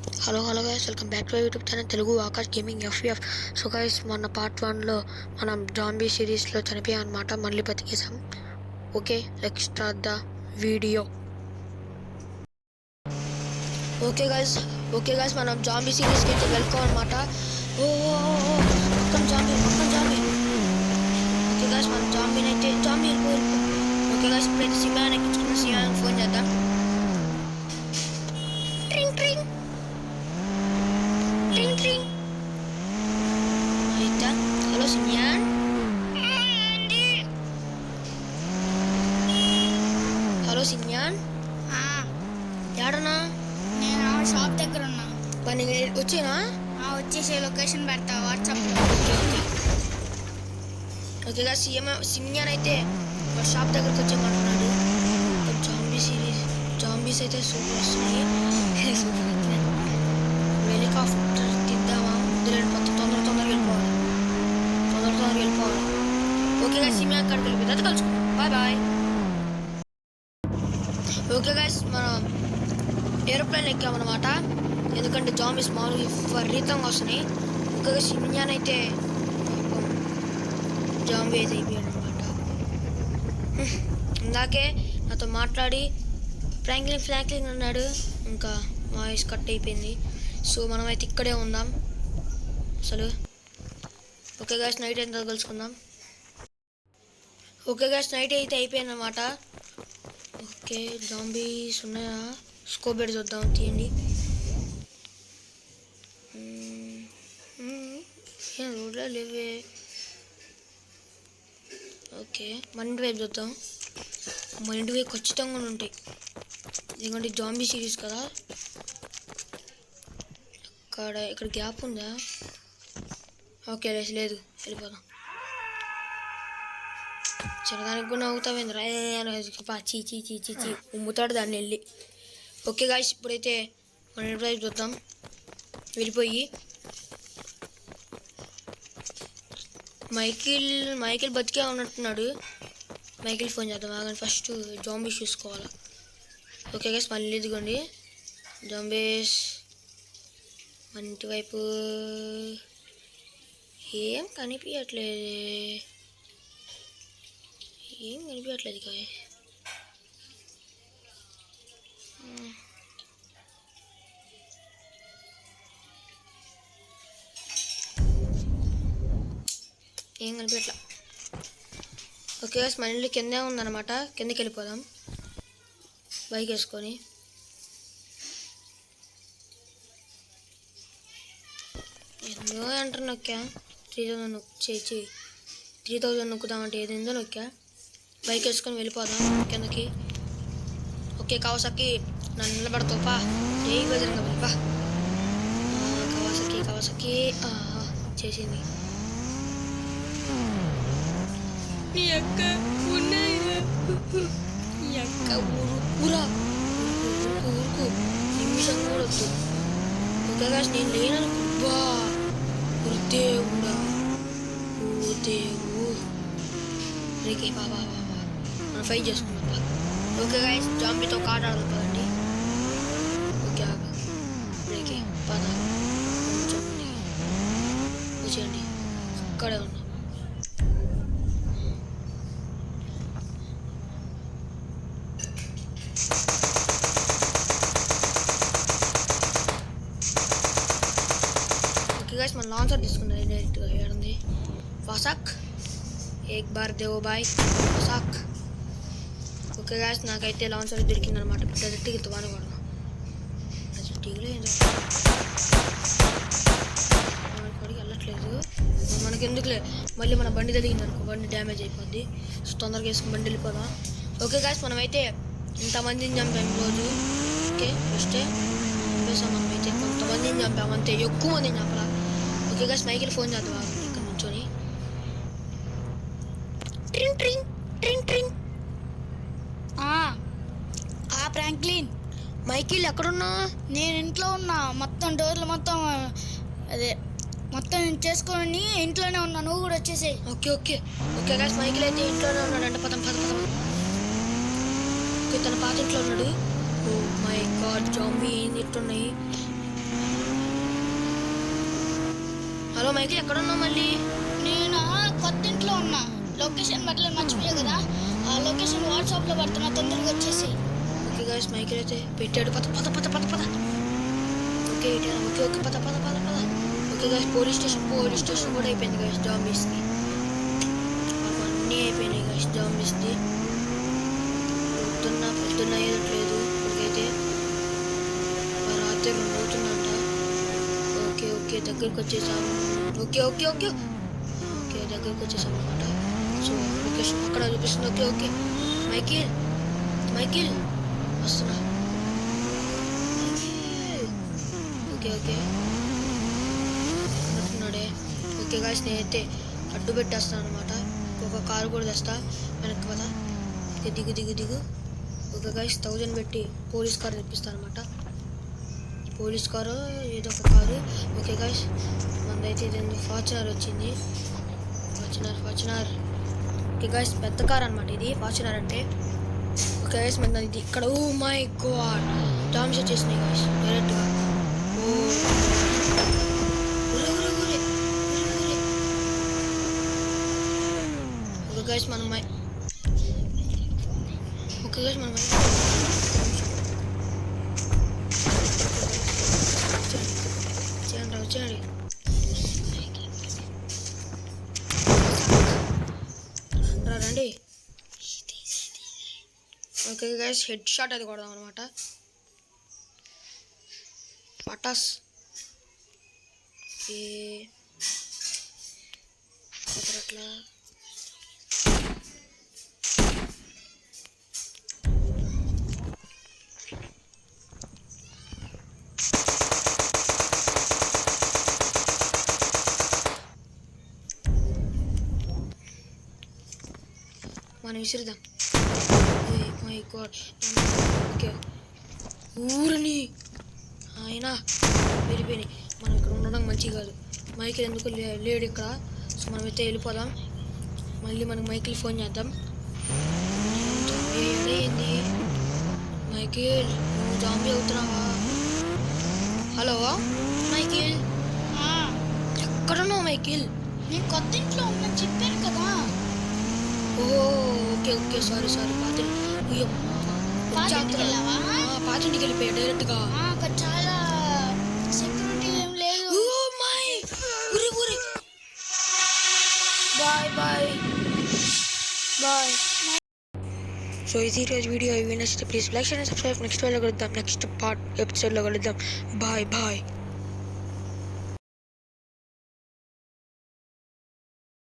Hello guys, welcome back to YouTube channel Telugu Akash gaming FF. So guys, మన part 1లో మనం zombie సిరీస్లో చనిపోయాం అనమాట. మళ్ళీ బతికేసాం. Okay, let's start the video. Okay guys, మనం జాంబీ సిరీస్కి అయితే వెల్కమ్ అనమాట. ఓ మొత్తం జాంబీ. ఓకే గైస్, మనం జాంబీని అయితే వెళ్ళిపో. ఓకే గైస్, ఇప్పుడైతే సినిమాని ఎక్కించుకున్న సినిమాకి ఫోన్ చేద్దాం. హలో సిమియాన్. హలో సిమియాన్, ఏడన్నా? నేను షాప్ దగ్గర ఉన్నా. పని వచ్చేనా? వచ్చేసి లొకేషన్ పెడతా వాట్సాప్లో. ఓకేగా, సిమియాన్ అయితే షాప్ దగ్గరకు వచ్చేయమంటున్నాడు. జాంబీస్ అయితే సూపర్ వస్తున్నాయి. హెలికాప్టర్ తిద్దామా? తొందరగా వెళ్ళిపోవాలి. ఓకేగా, సిమియాన్ అక్కడికి వెళ్ళిపోతుంది. అది కలుసుకుందాం. బాయ్. ఓకే గైస్, మనం ఏరోప్లేన్ ఎక్కామన్నమాట. ఎందుకంటే జాంబీస్ మామూలుగా విపరీతంగా వస్తున్నాయి. ఓకేగా, సిమియాన్ అయితే జాంబీ అయితే అయిపోయాడు అనమాట. ఇందాకే నాతో మాట్లాడి ఫ్రాంక్లిన్ అన్నాడు. ఇంకా వాయిస్ కట్ అయిపోయింది. సో మనమైతే ఇక్కడే ఉందాం అసలు. ఓకే గైస్, నైట్ ఎంత కలుసుకుందాం. ఓకే గైస్, నైట్ అయితే అయిపోయింది అనమాట. ఓకే, జాంబీస్ ఉన్నాయా? స్కోప్ పెట్టి చూద్దాం. తీయండి. ఏం రోడ్లో లేవే. ఓకే, మన ఇంటి వైపు చూద్దాం. మన ఇంటి వైపు ఖచ్చితంగా ఉంటాయి. ఎందుకంటే జాంబీ సిరీస్ కదా. ఇక్కడ గ్యాప్ ఉందా? ఓకే, లేదు, వెళ్ళిపోదాం. చిన్నదానికి కూడా అవుతావేంద్రా? చీ ఉమ్ముతాడు దాన్ని వెళ్ళి. ఓకే గాయ్స్, ఇప్పుడైతే మన ఇంటి వైపు చూద్దాం. వెళ్ళిపోయి మైకిల్ బతికే ఉన్నట్టున్నాడు. మైకిల్ ఫోన్ చేద్దాం. కానీ ఫస్ట్ జాంబీస్ చూసుకోవాలి. ఓకే గైస్, మళ్ళీ ఇదిగోండి జాంబీస్ మన ఇంటి వైపు. ఏం కనిపించట్లేదు గాయ్. ఏం కనిపించట్లా. ఓకే గైస్, మన ఇల్లు కిందే ఉందన్నమాట. కిందకి వెళ్ళిపోదాం బైక్ వేసుకొని. ఎన్నో ఎంటర్ నొక్కా. 3000 నొక్కుదామంటే ఏదేందో నొక్కా. బైక్ వేసుకొని వెళ్ళిపోదాం కిందకి. ఓకే కవాసకి, నన్ను నిలబడతావుపా. ఏ బజరంగా వెళ్ళిపా. కవాసకి చేసింది. నీ అక్క ఊరుకు నిమిషం కూడా వద్దు. ఓకే గాస్, నేను లేననుకో. దేవుడా, నీకే బాబా మనం ఫైట్ చేసుకున్నాం. ఓకే గాయస్, జాంబీతో కార్డ్ ఆడదు కదండి. ఓకే బ్రేకే పద వచ్చేయండి. ఇక్కడే ఉన్నా. ఓకే గాయస్, మన లాంచర్ తీసుకున్నది డైరెక్ట్గా. ఏడుంది? వసాక్ ఏక్ బార్ దేవో బాయ్ వసాక్. ఓకే గాయస్, నాకైతే లాంచర్ దొరికిందనమాట. డైరెక్ట్గా తువాను కూడా టీలో పడికి వెళ్ళట్లేదు. మనకి ఎందుకులే, మళ్ళీ మన బండి తగిలిందనుకో బండి డ్యామేజ్ అయిపోద్ది. తొందరగా వేసుకుని బండి వెళ్ళిపోదాం. ఓకే గాయస్, మనమైతే ఇంతమందిని చంపాం రోజు. ఓకే, ఫస్టే చంపేసాం. మనమైతే కొంతమందిని చంపాం అంతే, ఎక్కువ మందిని చంపరా. ఓకే గాయస్, మైకిల్ ఫోన్ చేద్దాం ఇక్కడ నుంచొని. ట్రింగ్. ఫ్రాంక్లిన్, మైకిల్ ఎక్కడున్నా? నేను ఇంట్లో ఉన్నా. మొత్తం డోర్లు మొత్తం చేసుకొని ఇంట్లోనే ఉన్నా. నువ్వు కూడా వచ్చేసేయి. ఓకే గాయ్స్, మైకిల్ అయితే ఇంట్లోనే ఉన్నాడు. పదం. ఓకే, తన పాత ఇంట్లో ఉన్నాడు. ఓ మై గాడ్, జాంబీ ఏంది ఇట్టున్నాయి. హలో మైకిల్, ఎక్కడ ఉన్నావు మళ్ళీ? నేను కొత్త ఇంట్లో ఉన్నా. లొకేషన్ పెట్టలేదు, మర్చిపోయా కదా. ఆ లొకేషన్ వాట్సాప్లో పెడుతున్నా, తొందరగా వచ్చేసి. ఓకే గైస్, మైకిల్ అయితే పెట్టాడు. పద పద పద పద పద. ఓకే ఓకే ఓకే, పద పద పద పద. ఓకే గైస్, పోలీస్ స్టేషన్ కూడా అయిపోయింది గైస్. జాంబీస్కి అన్నీ అయిపోయినాయి గైస్. జాంబీస్ది పొద్దున్న ఏదట్లేదు. ఇప్పటికైతే రాత్రి 2 అవుతుందంట. ఓకే ఓకే, దగ్గరికి వచ్చేసాము. ఓకే ఓకే ఓకే ఓకే, దగ్గరికి వచ్చేసాము అనమాట. సో లొకేషన్ అక్కడ చూపిస్తుంది. ఓకే ఓకే, మైకిల్ మైకిల్ వస్తున్నా. ఓకే ఓకే అంటున్నాడే. ఓకే గాయస్, నేనైతే అడ్డు పెట్టేస్తాను అనమాట. ఒక కారు కూడా తెస్తా, వెనక్కి పదా. ఓకే, దిగు దిగు దిగు. ఓకే గాయస్, 1000 పెట్టి పోలీస్ కారు తెప్పిస్తాను అనమాట. పోలీస్ కారు, ఏదో ఒక కారు. ఓకే గాయస్, మనదైతే ఇది ఫార్చునర్ వచ్చింది. ఫార్చునర్. ఓకే గాయస్, పెద్ద కార్ అనమాట ఇది ఫార్చునర్ అంటే. ఓకే గాయస్, మన ఇది ఇక్కడ. ఓ మై గాడ్, డామ్స్ వచ్చేసినాయి గాయస్ డైరెక్ట్గా. ఓకే గైస్, మనం వచ్చేయండి. రండి. ఓకే గైస్, హెడ్ షాట్ అది కొడదాం అనమాట. పటాస్. అట్లా మనం విసిరిద్దాం. My God. ఓకే, ఊరిని ఆయన వెళ్ళిపోయినాయి. మనం ఇక్కడ ఉండడం మంచిగా కాదు. మైకిల్ ఎందుకు లేడు ఇక్కడ. సో మనమైతే వెళ్ళిపోదాం. మళ్ళీ మనకి మైకిల్ ఫోన్ చేద్దాం. ఏంది మైకిల్, నువ్వు జాంబీ అవుతున్నావా? హలో మైకిల్, ఎక్కడున్నావు మైకిల్? నేను కొత్త ఇంట్లో ఉన్నా, చెప్పాను కదా. ఓ ఓకే ఓకే, సారీ పాతింటికి వెళ్ళిపోయా డైరెక్ట్గా. అక్కడ చాలా సెక్యూరిటీ ఏం లేదు. బాయ్. సో ఇది ఈరోజు వీడియో. ఇవి నచ్చితే please like and subscribe. Next ఎపిసోడ్లో కలుద్దాం. బాయ్.